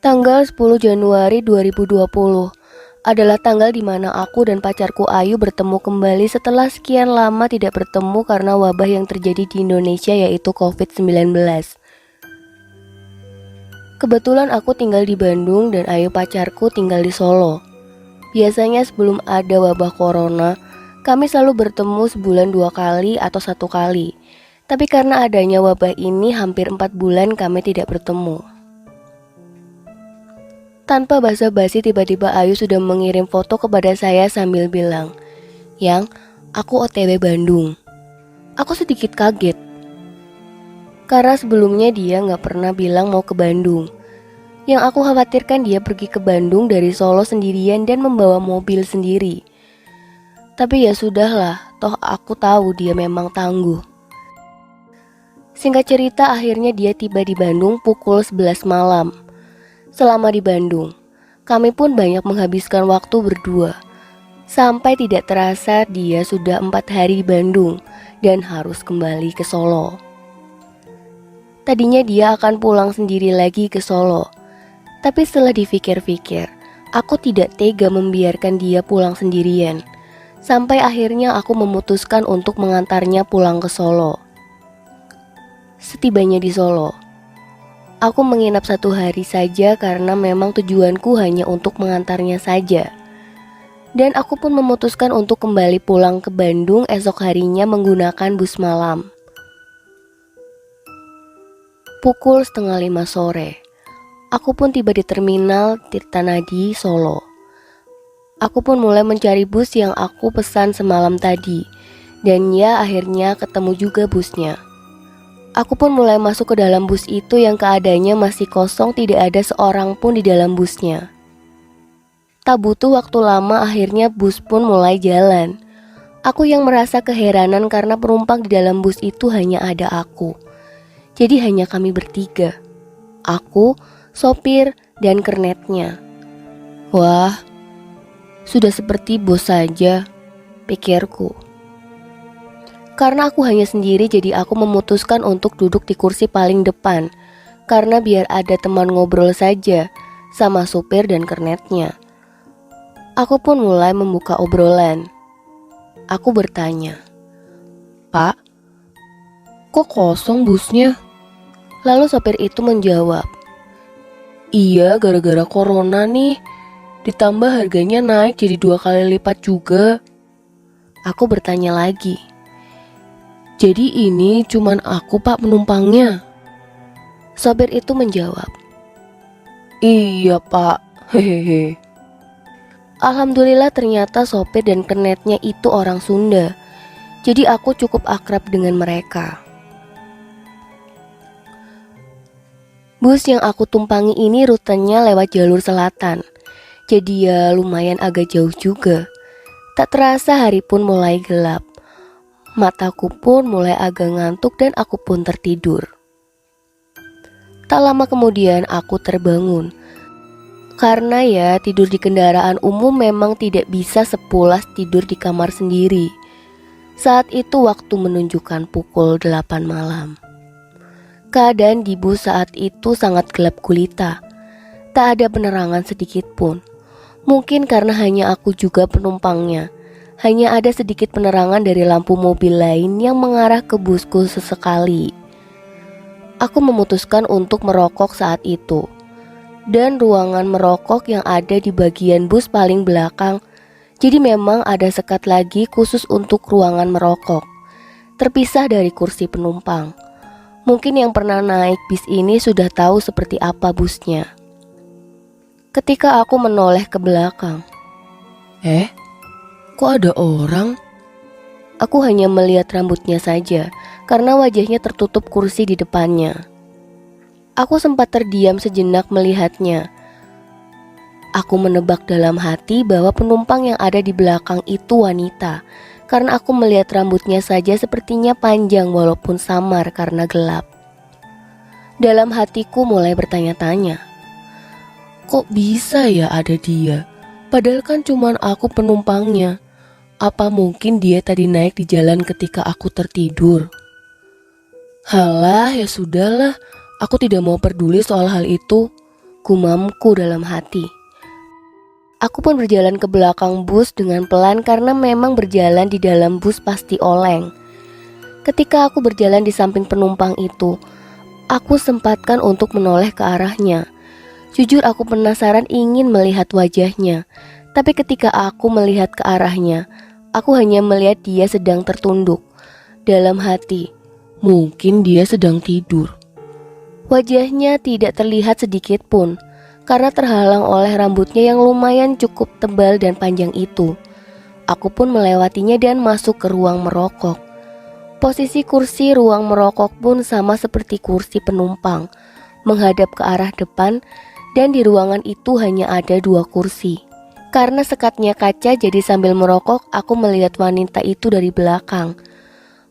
Tanggal 10 Januari 2020 adalah tanggal di mana aku dan pacarku Ayu bertemu kembali setelah sekian lama tidak bertemu karena wabah yang terjadi di Indonesia yaitu COVID-19. Kebetulan aku tinggal di Bandung dan Ayu pacarku tinggal di Solo. Biasanya sebelum ada wabah corona, kami selalu bertemu sebulan 2 kali atau 1 kali. Tapi karena adanya wabah ini hampir 4 bulan kami tidak bertemu. Tanpa basa-basi tiba-tiba Ayu sudah mengirim foto kepada saya sambil bilang, "Yang, aku OTW Bandung." Aku sedikit kaget, karena sebelumnya dia gak pernah bilang mau ke Bandung. Yang aku khawatirkan dia pergi ke Bandung dari Solo sendirian dan membawa mobil sendiri. Tapi ya sudahlah, toh aku tahu dia memang tangguh. Singkat cerita akhirnya dia tiba di Bandung pukul 11 malam. Selama di Bandung, kami pun banyak menghabiskan waktu berdua. Sampai tidak terasa dia sudah 4 hari di Bandung dan harus kembali ke Solo. Tadinya dia akan pulang sendiri lagi ke Solo. Tapi setelah dipikir-pikir, aku tidak tega membiarkan dia pulang sendirian. Sampai akhirnya aku memutuskan untuk mengantarnya pulang ke Solo. Setibanya di Solo, aku menginap 1 hari saja karena memang tujuanku hanya untuk mengantarnya saja. Dan aku pun memutuskan untuk kembali pulang ke Bandung esok harinya menggunakan bus malam. Pukul 4:30 sore, aku pun tiba di terminal Tirtanadi, Solo. Aku pun mulai mencari bus yang aku pesan semalam tadi. Dan ya akhirnya ketemu juga busnya. Aku pun mulai masuk ke dalam bus itu yang keadaannya masih kosong, tidak ada seorang pun di dalam busnya. Tak butuh waktu lama akhirnya bus pun mulai jalan. Aku yang merasa keheranan karena penumpang di dalam bus itu hanya ada aku. Jadi hanya kami bertiga. Aku, sopir, dan kernetnya. Wah, sudah seperti bos saja, pikirku. Karena aku hanya sendiri jadi aku memutuskan untuk duduk di kursi paling depan. Karena biar ada teman ngobrol saja sama supir dan kernetnya. Aku pun mulai membuka obrolan. Aku bertanya, "Pak, kok kosong busnya?" Lalu sopir itu menjawab, "Iya, gara-gara corona nih. Ditambah harganya naik jadi 2 kali lipat juga." Aku bertanya lagi, "Jadi ini cuman aku pak penumpangnya?" Sopir itu menjawab, "Iya pak, hehehe." Alhamdulillah ternyata sopir dan kernetnya itu orang Sunda. Jadi aku cukup akrab dengan mereka. Bus yang aku tumpangi ini rutenya lewat jalur selatan. Jadi ya lumayan agak jauh juga. Tak terasa hari pun mulai gelap. Mataku pun mulai agak ngantuk dan aku pun tertidur. Tak lama kemudian aku terbangun. Karena ya tidur di kendaraan umum memang tidak bisa sepulas tidur di kamar sendiri. Saat itu waktu menunjukkan pukul 8 malam. Keadaan di bus saat itu sangat gelap gulita. Tak ada penerangan sedikit pun. Mungkin karena hanya aku juga penumpangnya. Hanya ada sedikit penerangan dari lampu mobil lain yang mengarah ke busku sesekali. Aku memutuskan untuk merokok saat itu. Dan ruangan merokok yang ada di bagian bus paling belakang. Jadi memang ada sekat lagi khusus untuk ruangan merokok. Terpisah dari kursi penumpang. Mungkin yang pernah naik bis ini sudah tahu seperti apa busnya. Ketika aku menoleh ke belakang, kok ada orang? Aku hanya melihat rambutnya saja, karena wajahnya tertutup kursi di depannya. Aku sempat terdiam sejenak melihatnya. Aku menebak dalam hati bahwa penumpang yang ada di belakang itu wanita, karena aku melihat rambutnya saja sepertinya panjang walaupun samar karena gelap. Dalam hatiku mulai bertanya-tanya, kok bisa ya ada dia? Padahal kan cuman aku penumpangnya. Apa mungkin dia tadi naik di jalan ketika aku tertidur? Halah, ya sudahlah. Aku tidak mau peduli soal hal itu. gumamku dalam hati. Aku pun berjalan ke belakang bus dengan pelan karena memang berjalan di dalam bus pasti oleng. Ketika aku berjalan di samping penumpang itu, aku sempatkan untuk menoleh ke arahnya. Jujur aku penasaran ingin melihat wajahnya, tapi ketika aku melihat ke arahnya, aku hanya melihat dia sedang tertunduk. Dalam hati, mungkin dia sedang tidur. Wajahnya tidak terlihat sedikit pun, karena terhalang oleh rambutnya yang lumayan cukup tebal dan panjang itu. Aku pun melewatinya dan masuk ke ruang merokok. Posisi kursi ruang merokok pun sama seperti kursi penumpang, menghadap ke arah depan, dan di ruangan itu hanya ada 2 kursi. Karena sekatnya kaca, jadi sambil merokok aku melihat wanita itu dari belakang.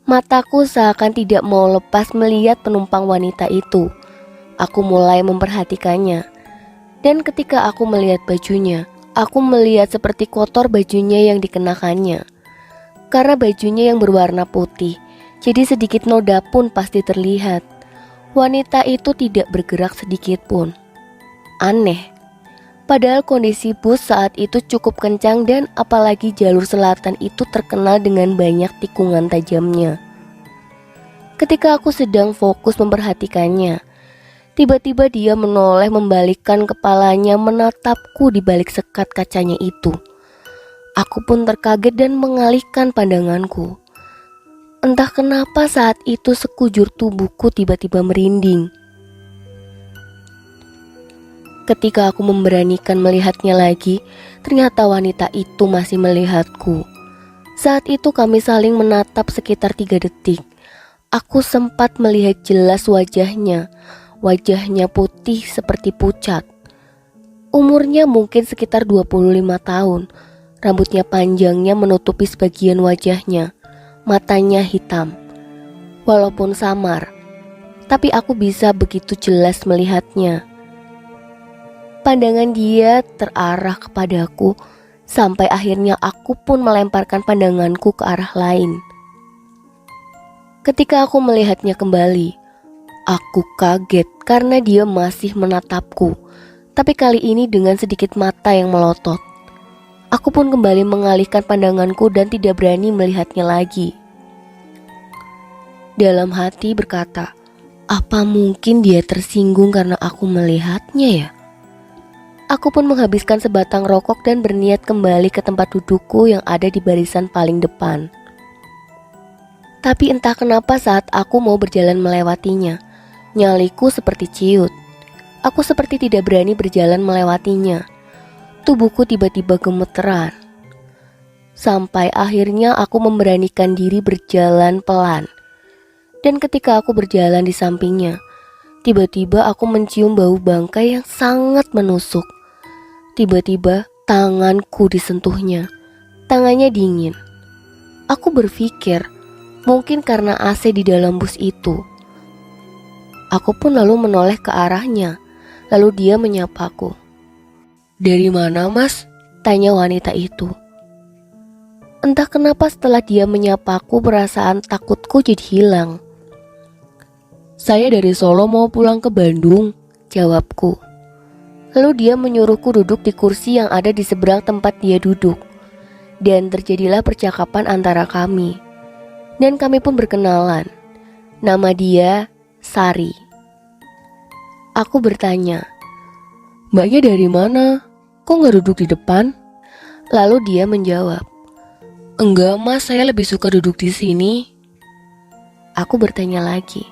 Mataku seakan tidak mau lepas melihat penumpang wanita itu. Aku mulai memperhatikannya. Dan ketika aku melihat bajunya, aku melihat seperti kotor bajunya yang dikenakannya. Karena bajunya yang berwarna putih, jadi sedikit noda pun pasti terlihat. Wanita itu tidak bergerak sedikit pun. Aneh. Padahal kondisi bus saat itu cukup kencang dan apalagi jalur selatan itu terkenal dengan banyak tikungan tajamnya. Ketika aku sedang fokus memperhatikannya, tiba-tiba dia menoleh membalikkan kepalanya menatapku di balik sekat kacanya itu. Aku pun terkaget dan mengalihkan pandanganku. Entah kenapa saat itu sekujur tubuhku tiba-tiba merinding. Ketika aku memberanikan melihatnya lagi, ternyata wanita itu masih melihatku. Saat itu kami saling menatap sekitar 3 detik. Aku sempat melihat jelas wajahnya. Wajahnya putih seperti pucat. Umurnya mungkin sekitar 25 tahun. Rambutnya panjangnya menutupi sebagian wajahnya. Matanya hitam. Walaupun samar, tapi aku bisa begitu jelas melihatnya. Pandangan dia terarah kepadaku, sampai akhirnya aku pun melemparkan pandanganku ke arah lain. Ketika aku melihatnya kembali, aku kaget karena dia masih menatapku, tapi kali ini dengan sedikit mata yang melotot. Aku pun kembali mengalihkan pandanganku dan tidak berani melihatnya lagi. Dalam hati berkata, apa mungkin dia tersinggung karena aku melihatnya ya? Aku pun menghabiskan sebatang rokok dan berniat kembali ke tempat dudukku yang ada di barisan paling depan. Tapi entah kenapa saat aku mau berjalan melewatinya, nyaliku seperti ciut. Aku seperti tidak berani berjalan melewatinya. Tubuhku tiba-tiba gemeteran. Sampai akhirnya aku memberanikan diri berjalan pelan. Dan ketika aku berjalan di sampingnya, tiba-tiba aku mencium bau bangkai yang sangat menusuk. Tiba-tiba tanganku disentuhnya. Tangannya dingin. Aku berpikir, mungkin karena AC di dalam bus itu. Aku pun lalu menoleh ke arahnya. Lalu dia menyapaku. "Dari mana, Mas?" tanya wanita itu. Entah kenapa setelah dia menyapaku, perasaan takutku jadi hilang. "Saya dari Solo mau pulang ke Bandung," jawabku. Lalu dia menyuruhku duduk di kursi yang ada di seberang tempat dia duduk. Dan terjadilah percakapan antara kami. Dan kami pun berkenalan. Nama dia Sari. Aku bertanya, "Mbaknya dari mana? Kok gak duduk di depan?" Lalu dia menjawab, "Enggak Mas, saya lebih suka duduk di sini." Aku bertanya lagi,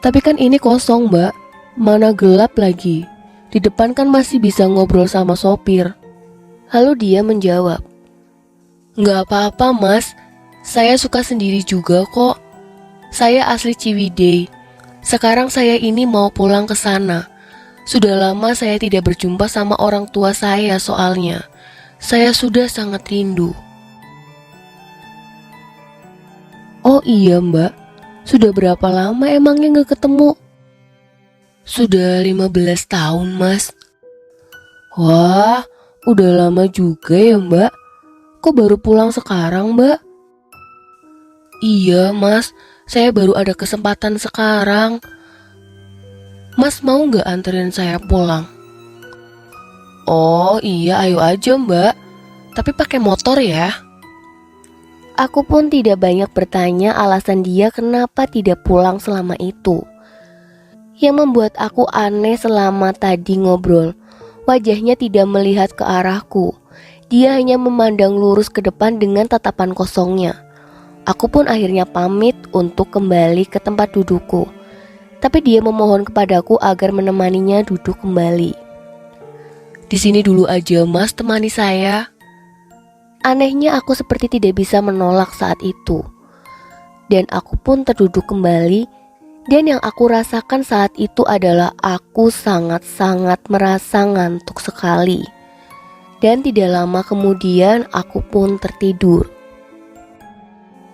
"Tapi kan ini kosong Mbak, mana gelap lagi. Di depan kan masih bisa ngobrol sama sopir." Lalu dia menjawab, "Enggak apa-apa Mas, saya suka sendiri juga kok. Saya asli Ciwidey. Sekarang saya ini mau pulang ke sana. Sudah lama saya tidak berjumpa sama orang tua saya soalnya. Saya sudah sangat rindu." "Oh iya Mbak, sudah berapa lama emangnya gak ketemu?" "Sudah 15 tahun Mas." "Wah, udah lama juga ya Mbak. Kok baru pulang sekarang Mbak?" "Iya Mas, saya baru ada kesempatan sekarang. Mas mau gak anterin saya pulang?" Oh iya, ayo aja Mbak. Tapi pakai motor ya. Aku pun tidak banyak bertanya alasan dia kenapa tidak pulang selama itu. Yang membuat aku aneh selama tadi ngobrol, wajahnya tidak melihat ke arahku. Dia hanya memandang lurus ke depan dengan tatapan kosongnya. Aku pun akhirnya pamit untuk kembali ke tempat dudukku. Tapi dia memohon kepadaku agar menemaninya duduk kembali. Di sini dulu aja Mas, temani saya. Anehnya aku seperti tidak bisa menolak saat itu. Dan aku pun terduduk kembali. Dan yang aku rasakan saat itu adalah aku sangat-sangat merasa ngantuk sekali. Dan tidak lama kemudian aku pun tertidur.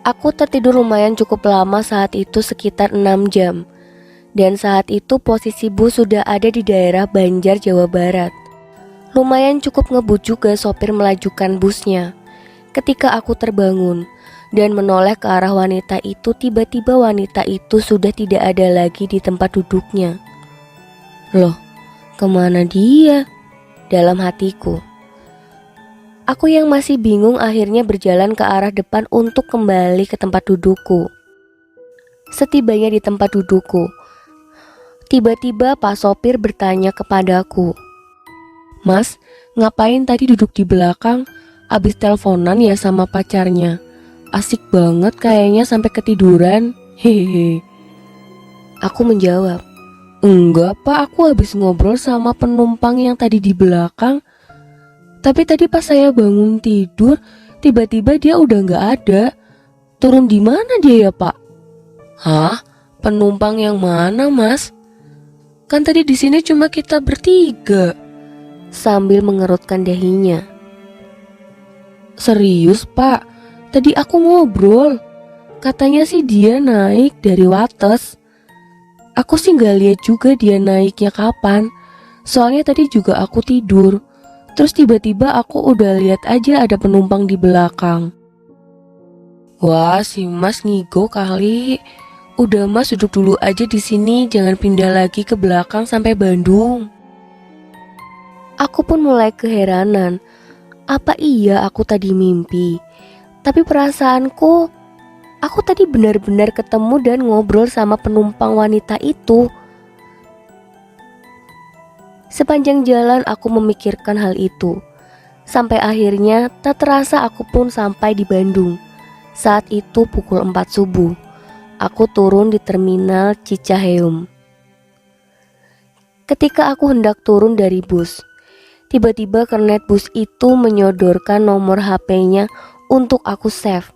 Aku tertidur lumayan cukup lama saat itu, sekitar 6 jam. Dan saat itu posisi bus sudah ada di daerah Banjar, Jawa Barat. Lumayan cukup ngebut juga sopir melajukan busnya. Ketika aku terbangun dan menoleh ke arah wanita itu, tiba-tiba wanita itu sudah tidak ada lagi di tempat duduknya. Loh, kemana dia? Dalam hatiku. Aku yang masih bingung akhirnya berjalan ke arah depan untuk kembali ke tempat dudukku. Setibanya di tempat dudukku, tiba-tiba Pak sopir bertanya kepadaku, Mas, ngapain tadi duduk di belakang? Abis teleponan ya sama pacarnya. Asik banget kayaknya sampai ketiduran. Hehehe. Aku menjawab, Enggak Pak, aku habis ngobrol sama penumpang yang tadi di belakang. Tapi tadi pas saya bangun tidur, tiba-tiba dia udah gak ada. Turun di mana dia ya Pak? Hah? Penumpang yang mana Mas? Kan tadi di sini cuma kita bertiga. sambil mengerutkan dahinya. Serius Pak? Tadi aku ngobrol. Katanya sih dia naik dari Wates. Aku sih gak lihat juga dia naiknya kapan. Soalnya tadi juga aku tidur. Terus tiba-tiba aku udah lihat aja ada penumpang di belakang. Wah, si Mas ngigo kali. Udah Mas duduk dulu aja di sini, jangan pindah lagi ke belakang sampai Bandung. Aku pun mulai keheranan. Apa iya aku tadi mimpi? Tapi perasaanku, aku tadi benar-benar ketemu dan ngobrol sama penumpang wanita itu. Sepanjang jalan aku memikirkan hal itu. Sampai akhirnya tak terasa aku pun sampai di Bandung. Saat itu pukul 4 subuh. Aku turun di terminal Cicaheum. Ketika aku hendak turun dari bus, tiba-tiba kernet bus itu menyodorkan nomor HP-nya untuk aku save.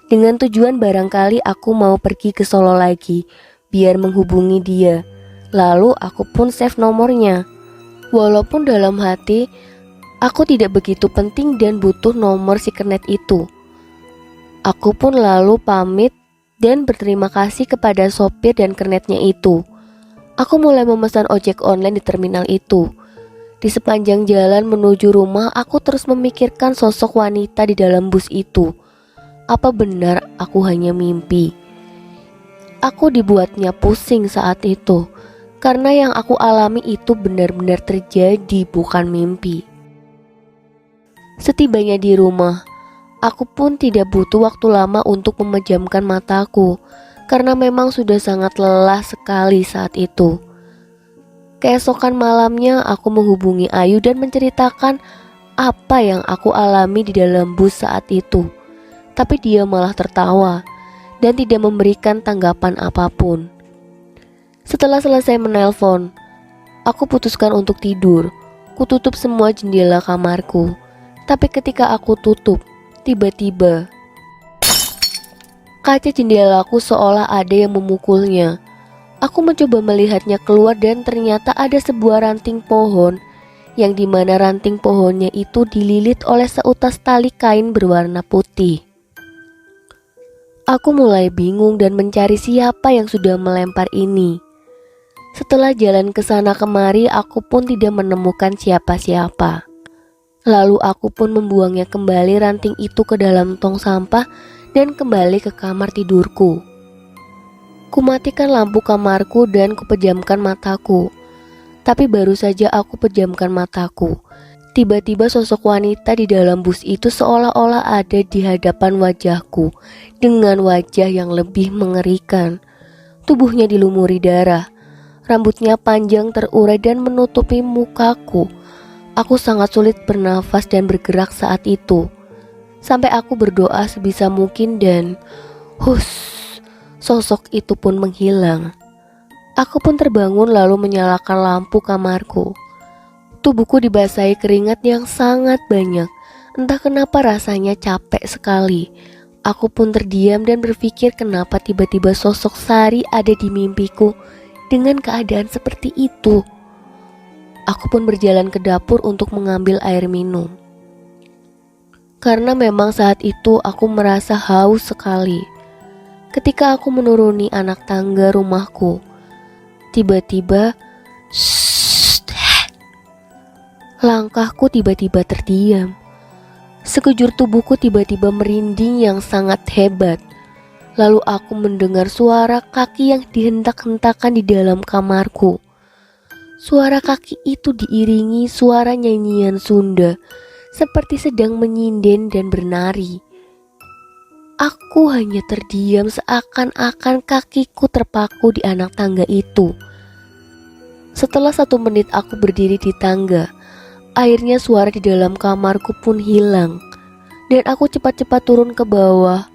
Dengan tujuan barangkali aku mau pergi ke Solo lagi, biar menghubungi dia. Lalu aku pun save nomornya. Walaupun dalam hati, aku tidak begitu penting dan butuh nomor si kernet itu. Aku pun lalu pamit dan berterima kasih kepada sopir dan kernetnya itu. Aku mulai memesan ojek online di terminal itu. Di sepanjang jalan menuju rumah, aku terus memikirkan sosok wanita di dalam bus itu. Apa benar aku hanya mimpi? Aku dibuatnya pusing saat itu, karena yang aku alami itu benar-benar terjadi, bukan mimpi. Setibanya di rumah, aku pun tidak butuh waktu lama untuk memejamkan mataku, karena memang sudah sangat lelah sekali saat itu. Keesokan malamnya aku menghubungi Ayu dan menceritakan apa yang aku alami di dalam bus saat itu. Tapi dia malah tertawa dan tidak memberikan tanggapan apapun. Setelah selesai menelpon, aku putuskan untuk tidur. Kututup semua jendela kamarku. Tapi ketika aku tutup, tiba-tiba kaca jendelaku seolah ada yang memukulnya. Aku mencoba melihatnya keluar dan ternyata ada sebuah ranting pohon, yang dimana ranting pohonnya itu dililit oleh seutas tali kain berwarna putih. Aku mulai bingung dan mencari siapa yang sudah melempar ini. Setelah jalan ke sana kemari, aku pun tidak menemukan siapa-siapa. Lalu aku pun membuangnya kembali ranting itu ke dalam tong sampah dan kembali ke kamar tidurku. Kumatikan lampu kamarku dan kupejamkan mataku. Tapi baru saja aku pejamkan mataku, Tiba-tiba sosok wanita di dalam bus itu seolah-olah ada di hadapan wajahku dengan wajah yang lebih mengerikan. Tubuhnya dilumuri darah, rambutnya panjang terurai dan menutupi mukaku. Aku sangat sulit bernafas dan bergerak saat itu. Sampai aku berdoa sebisa mungkin dan sosok itu pun menghilang. Aku pun terbangun lalu menyalakan lampu kamarku. Tubuhku dibasahi keringat yang sangat banyak. Entah kenapa rasanya capek sekali. Aku pun terdiam dan berpikir kenapa tiba-tiba sosok Sari ada di mimpiku dengan keadaan seperti itu. Aku pun berjalan ke dapur untuk mengambil air minum. Karena memang saat itu aku merasa haus sekali. Ketika aku menuruni anak tangga rumahku, tiba-tiba langkahku tiba-tiba terdiam. Sekujur tubuhku tiba-tiba merinding yang sangat hebat. Lalu aku mendengar suara kaki yang dihentak-hentakan di dalam kamarku. Suara kaki itu diiringi suara nyanyian Sunda, seperti sedang menyinden dan bernari. Aku hanya terdiam seakan-akan kakiku terpaku di anak tangga itu. Setelah 1 menit aku berdiri di tangga, akhirnya suara di dalam kamarku pun hilang. Dan aku cepat-cepat turun ke bawah.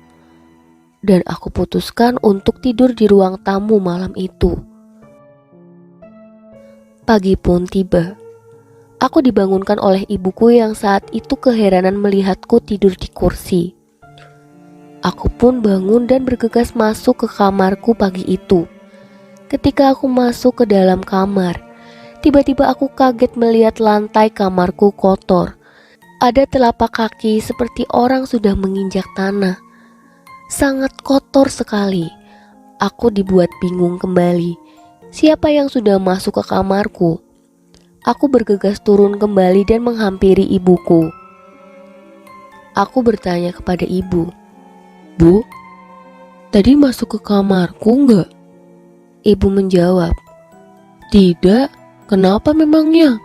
Dan aku putuskan untuk tidur di ruang tamu malam itu. Pagi pun tiba. Aku dibangunkan oleh ibuku yang saat itu keheranan melihatku tidur di kursi. Aku pun bangun dan bergegas masuk ke kamarku pagi itu. Ketika aku masuk ke dalam kamar, tiba-tiba aku kaget melihat lantai kamarku kotor. Ada telapak kaki seperti orang sudah menginjak tanah. Sangat kotor sekali. Aku dibuat bingung kembali. Siapa yang sudah masuk ke kamarku? Aku bergegas turun kembali dan menghampiri ibuku. Aku bertanya kepada ibu, "Bu, tadi masuk ke kamarku enggak?" Ibu menjawab, "Tidak, kenapa memangnya?"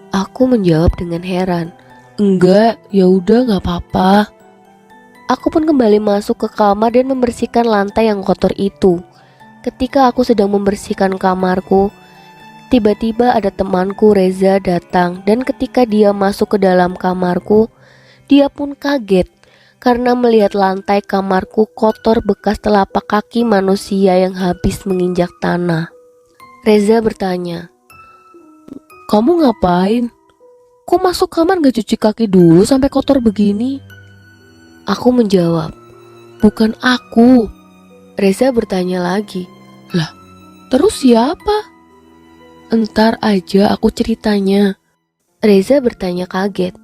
Aku menjawab dengan heran, "Enggak, ya udah enggak apa-apa." Aku pun kembali masuk ke kamar dan membersihkan lantai yang kotor itu. Ketika aku sedang membersihkan kamarku, tiba-tiba ada temanku Reza datang dan ketika dia masuk ke dalam kamarku, dia pun kaget karena melihat lantai kamarku kotor bekas telapak kaki manusia yang habis menginjak tanah. Reza bertanya, "Kamu ngapain? Kok masuk kamar gak cuci kaki dulu sampai kotor begini?" Aku menjawab, "Bukan aku." Reza bertanya lagi, "Lah, terus siapa?" "Entar aja aku ceritanya." Reza bertanya kaget,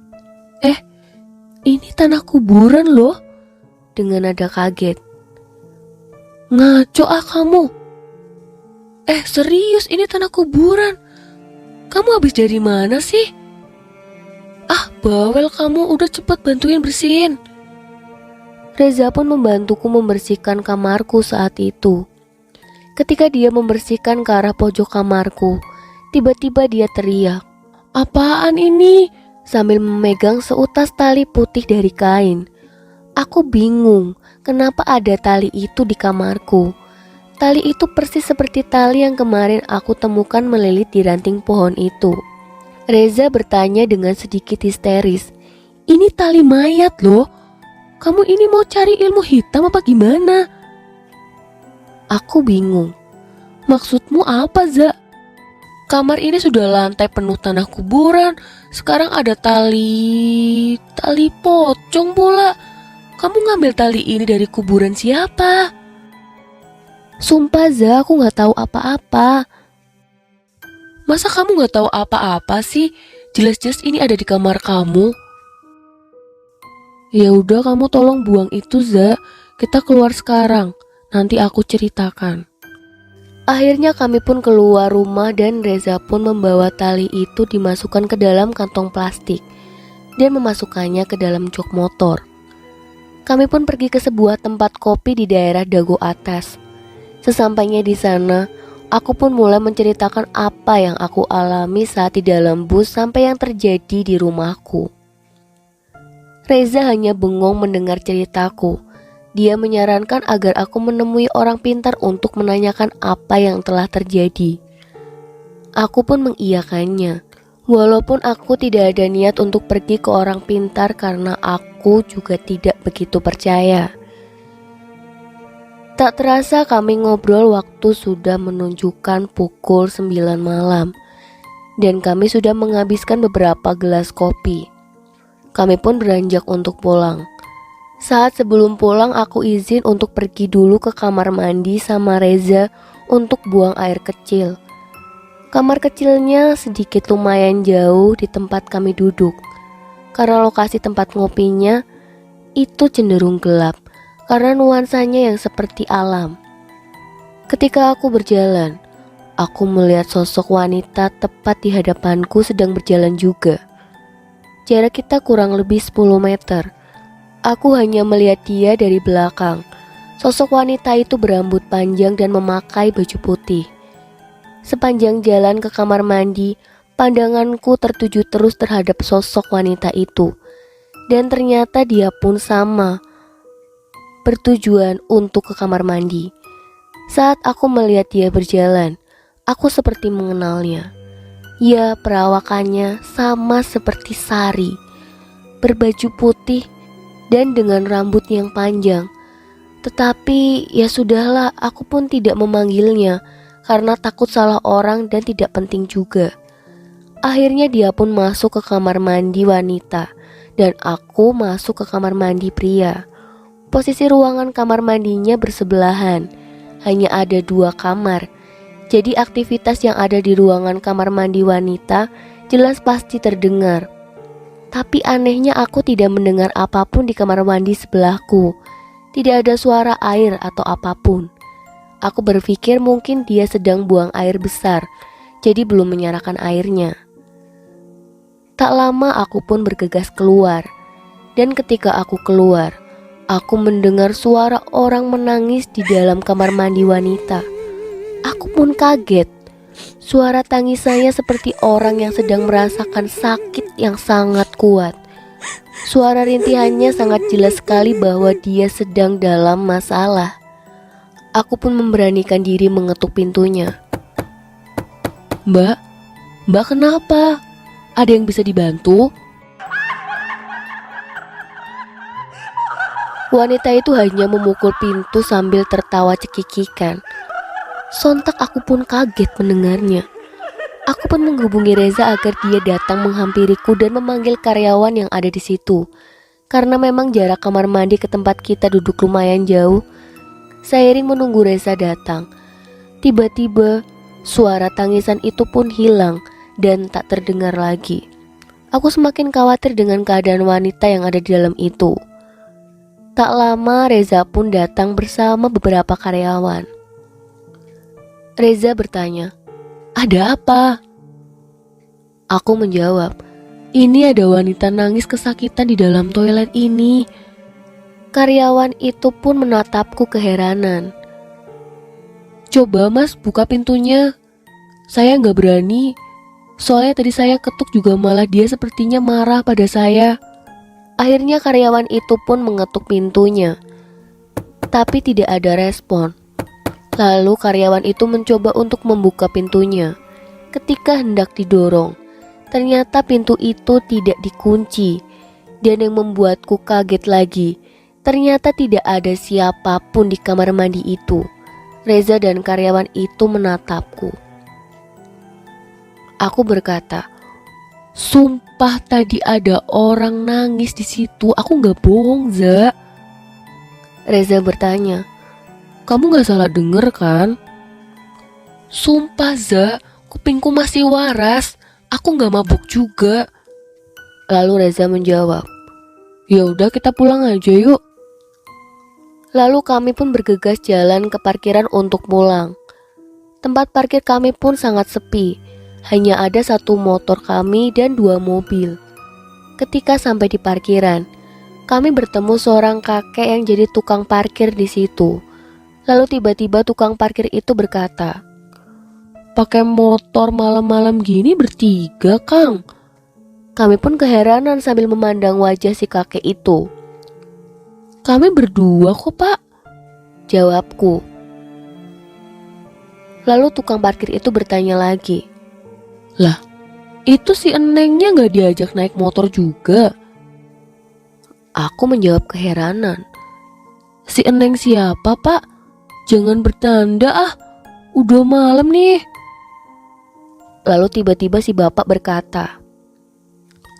"Ini tanah kuburan loh." Dengan nada kaget, "Ngaco kamu." Serius ini tanah kuburan. Kamu habis dari mana sih?" Bawel kamu, udah cepet bantuin bersihin." Reza pun membantuku membersihkan kamarku saat itu. Ketika dia membersihkan ke arah pojok kamarku, tiba-tiba dia teriak, "Apaan ini?" sambil memegang seutas tali putih dari kain. Aku bingung kenapa ada tali itu di kamarku. Tali itu persis seperti tali yang kemarin aku temukan melilit di ranting pohon itu. Reza bertanya dengan sedikit histeris, "Ini tali mayat loh. Kamu ini mau cari ilmu hitam apa gimana?" Aku bingung. "Maksudmu apa, Za? Kamar ini sudah lantai penuh tanah kuburan. Sekarang ada tali pocong pula. Kamu ngambil tali ini dari kuburan siapa?" "Sumpah, Za, aku gak tahu apa-apa." "Masa kamu gak tahu apa-apa sih? Jelas-jelas ini ada di kamar kamu." "Ya udah, kamu tolong buang itu, Za. Kita keluar sekarang. Nanti aku ceritakan." Akhirnya kami pun keluar rumah dan Reza pun membawa tali itu dimasukkan ke dalam kantong plastik dan memasukkannya ke dalam jok motor. Kami pun pergi ke sebuah tempat kopi di daerah Dago Atas. Sesampainya di sana, Aku pun mulai menceritakan apa yang aku alami saat di dalam bus sampai yang terjadi di rumahku. Reza hanya bengong mendengar ceritaku. Dia menyarankan agar aku menemui orang pintar untuk menanyakan apa yang telah terjadi. Aku pun mengiyakannya, walaupun aku tidak ada niat untuk pergi ke orang pintar karena aku juga tidak begitu percaya. Tak terasa kami ngobrol waktu sudah menunjukkan pukul 9 malam dan kami sudah menghabiskan beberapa gelas kopi. Kami pun beranjak untuk pulang. Saat sebelum pulang aku izin untuk pergi dulu ke kamar mandi sama Reza untuk buang air kecil. Kamar kecilnya sedikit lumayan jauh di tempat kami duduk. Karena lokasi tempat ngopinya itu cenderung gelap karena nuansanya yang seperti alam. Ketika aku berjalan, aku melihat sosok wanita tepat di hadapanku sedang berjalan juga. Jarak kita kurang lebih 10 meter. Aku hanya melihat dia dari belakang. Sosok wanita itu berambut panjang dan memakai baju putih. Sepanjang jalan ke kamar mandi, pandanganku tertuju terus terhadap sosok wanita itu. Dan ternyata dia pun sama, bertujuan untuk ke kamar mandi. Saat aku melihat dia berjalan, aku seperti mengenalnya. Ya, perawakannya sama seperti Sari, berbaju putih dan dengan rambut yang panjang. Tetapi ya sudahlah, aku pun tidak memanggilnya karena takut salah orang dan tidak penting juga. Akhirnya dia pun masuk ke kamar mandi wanita dan aku masuk ke kamar mandi pria. Posisi ruangan kamar mandinya bersebelahan, hanya ada 2 kamar. Jadi aktivitas yang ada di ruangan kamar mandi wanita jelas pasti terdengar. Tapi anehnya aku tidak mendengar apapun di kamar mandi sebelahku. Tidak ada suara air atau apapun. Aku berpikir mungkin dia sedang buang air besar, jadi belum menyalakan airnya. Tak lama aku pun bergegas keluar. Dan ketika aku keluar, aku mendengar suara orang menangis di dalam kamar mandi wanita. Aku pun kaget. Suara tangisannya seperti orang yang sedang merasakan sakit yang sangat kuat. Suara rintihannya sangat jelas sekali bahwa dia sedang dalam masalah. Aku pun memberanikan diri mengetuk pintunya. Mbak kenapa? Ada yang bisa dibantu? Wanita itu hanya memukul pintu sambil tertawa cekikikan. Sontak aku pun kaget mendengarnya. Aku pun menghubungi Reza agar dia datang menghampiriku dan memanggil karyawan yang ada di situ. Karena memang jarak kamar mandi ke tempat kita duduk lumayan jauh. Seiring menunggu Reza datang, tiba-tiba suara tangisan itu pun hilang dan tak terdengar lagi. Aku semakin khawatir dengan keadaan wanita yang ada di dalam itu. Tak lama Reza pun datang bersama beberapa karyawan. Reza bertanya, "Ada apa?" Aku menjawab, "Ini ada wanita nangis kesakitan di dalam toilet ini." Karyawan itu pun menatapku keheranan. "Coba mas buka pintunya." "Saya nggak berani. Soalnya tadi saya ketuk juga malah dia sepertinya marah pada saya." Akhirnya karyawan itu pun mengetuk pintunya, tapi tidak ada respon. Lalu karyawan itu mencoba untuk membuka pintunya. Ketika hendak didorong, ternyata pintu itu tidak dikunci. Dan yang membuatku kaget lagi, ternyata tidak ada siapapun di kamar mandi itu. Reza dan karyawan itu menatapku. Aku berkata, "Sumpah tadi ada orang nangis di situ. Aku nggak bohong, Za." Reza bertanya, "Kamu nggak salah denger kan?" "Sumpah, Za, kupingku masih waras. Aku nggak mabuk juga." Lalu Reza menjawab, "Ya udah kita pulang aja yuk." Lalu kami pun bergegas jalan ke parkiran untuk pulang. Tempat parkir kami pun sangat sepi. Hanya ada 1 motor kami dan 2 mobil. Ketika sampai di parkiran, kami bertemu seorang kakek yang jadi tukang parkir di situ. Lalu tiba-tiba tukang parkir itu berkata, pakai motor malam-malam gini bertiga, Kang? Kami pun keheranan sambil memandang wajah si kakek itu. Kami berdua kok, Pak, jawabku. Lalu tukang parkir itu bertanya lagi. Lah, itu si Enengnya gak diajak naik motor juga? Aku menjawab keheranan. Si Eneng siapa, Pak? Jangan bertanda ah, udah malam nih. Lalu tiba-tiba si bapak berkata,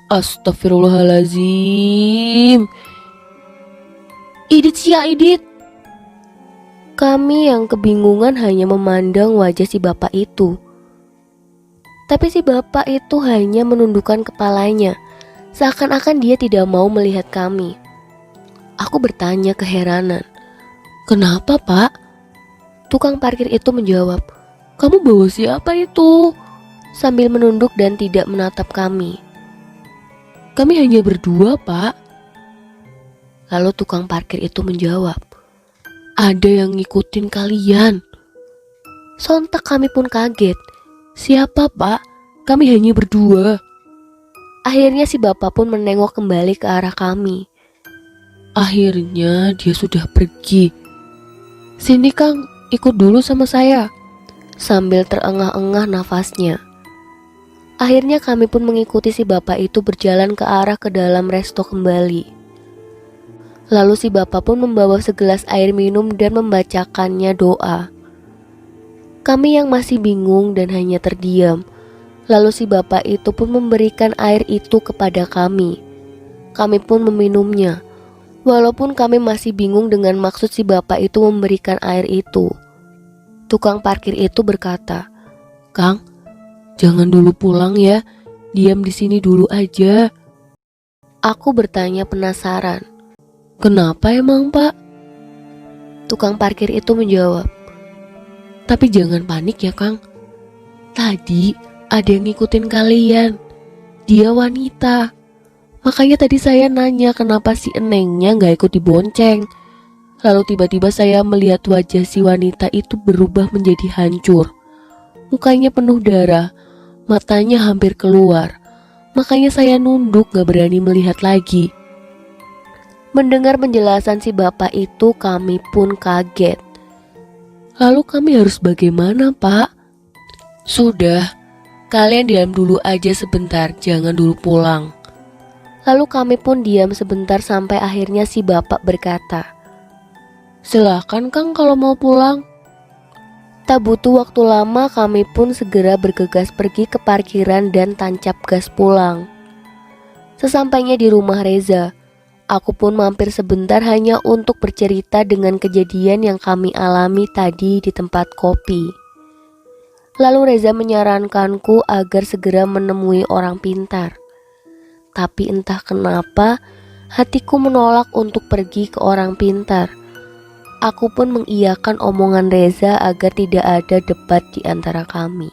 Astagfirullahalazim. Idit sia Idit. Kami yang kebingungan hanya memandang wajah si bapak itu. Tapi si bapak itu hanya menundukkan kepalanya, seakan-akan dia tidak mau melihat kami. Aku bertanya keheranan. Kenapa, Pak? Tukang parkir itu menjawab, Kamu bawa siapa itu? sambil menunduk dan tidak menatap kami. Kami hanya berdua, Pak. Lalu tukang parkir itu menjawab, Ada yang ngikutin kalian. sontak kami pun kaget. Siapa, Pak? Kami hanya berdua. Akhirnya si bapak pun menengok kembali ke arah kami. Akhirnya dia sudah pergi. Sini, Kang, ikut dulu sama saya. Sambil terengah-engah nafasnya. Akhirnya kami pun mengikuti si bapak itu berjalan ke arah ke dalam resto kembali. Lalu si bapak pun membawa segelas air minum dan membacakannya doa. Kami yang masih bingung dan hanya terdiam. Lalu si bapak itu pun memberikan air itu kepada kami. Kami pun meminumnya. Walaupun kami masih bingung dengan maksud si bapak itu memberikan air itu. Tukang parkir itu berkata, Kang, jangan dulu pulang ya. Diam di sini dulu aja. Aku bertanya penasaran. Kenapa emang, Pak? Tukang parkir itu menjawab, Tapi jangan panik ya, Kang. Tadi ada yang ngikutin kalian. Dia wanita. Makanya tadi saya nanya kenapa si Enengnya gak ikut dibonceng. Lalu tiba-tiba saya melihat wajah si wanita itu berubah menjadi hancur. Mukanya penuh darah, matanya hampir keluar. Makanya saya nunduk gak berani melihat lagi. mendengar penjelasan si bapak itu kami pun kaget. Lalu kami harus bagaimana, Pak? Sudah, kalian diam dulu aja sebentar, jangan dulu pulang. Lalu kami pun diam sebentar sampai akhirnya si bapak berkata, Silakan, Kang, kalau mau pulang. tak butuh waktu lama kami pun segera bergegas pergi ke parkiran dan tancap gas pulang. Sesampainya di rumah Reza, aku pun mampir sebentar hanya untuk bercerita dengan kejadian yang kami alami tadi di tempat kopi. Lalu Reza menyarankanku agar segera menemui orang pintar. Tapi entah kenapa hatiku menolak untuk pergi ke orang pintar. Aku pun mengiyakan omongan Reza agar tidak ada debat di antara kami.